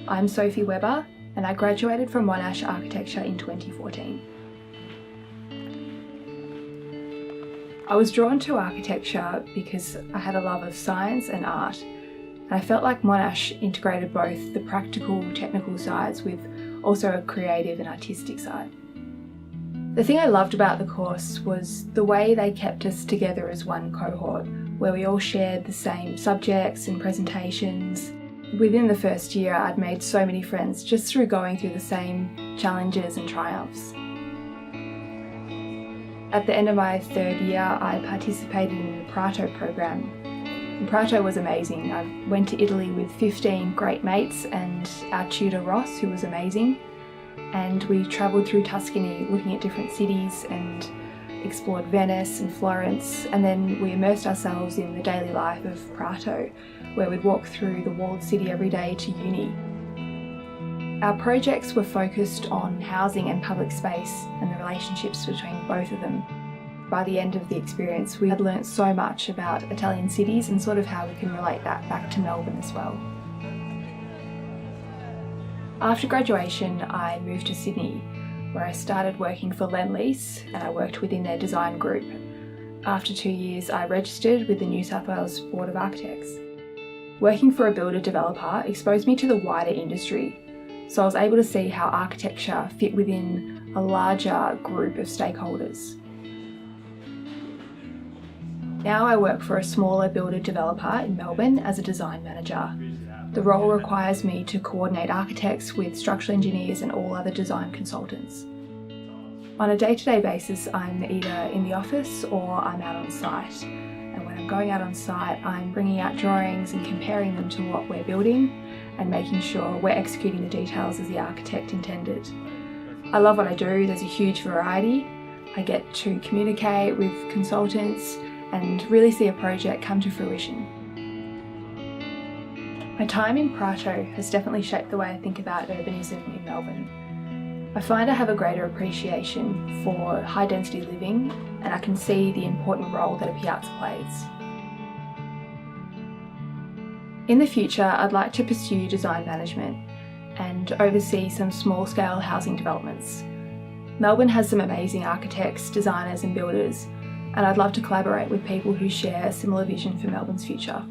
I'm Sophie Weber and I graduated from Monash Architecture in 2014. I was drawn to architecture because I had a love of science and art, and I felt like Monash integrated both the practical, technical sides with also a creative and artistic side. The thing I loved about the course was the way they kept us together as one cohort, where we all shared the same subjects and presentations. Within the first year, I'd made so many friends just through going through the same challenges and triumphs. At the end of my third year, I participated in the Proto Program. And Prato was amazing. I went to Italy with 15 great mates and our tutor Ross, who was amazing. And we travelled through Tuscany looking at different cities and explored Venice and Florence, and then we immersed ourselves in the daily life of Prato, where we'd walk through the walled city every day to uni. Our projects were focused on housing and public space and the relationships between both of them. By the end of the experience, we had learnt so much about Italian cities and sort of how we can relate that back to Melbourne as well. After graduation, I moved to Sydney, where I started working for Lendlease and I worked within their design group. After 2 years, I registered with the New South Wales Board of Architects. Working for a builder developer exposed me to the wider industry, so I was able to see how architecture fit within a larger group of stakeholders. Now I work for a smaller builder developer in Melbourne as a design manager. The role requires me to coordinate architects with structural engineers and all other design consultants. On a day-to-day basis, I'm either in the office or I'm out on site. And when I'm going out on site, I'm bringing out drawings and comparing them to what we're building and making sure we're executing the details as the architect intended. I love what I do. There's a huge variety. I get to communicate with consultants and really see a project come to fruition. My time in Prato has definitely shaped the way I think about urbanism in Melbourne. I find I have a greater appreciation for high density living, and I can see the important role that a piazza plays. In the future, I'd like to pursue design management and oversee some small scale housing developments. Melbourne has some amazing architects, designers and builders, and I'd love to collaborate with people who share a similar vision for Melbourne's future.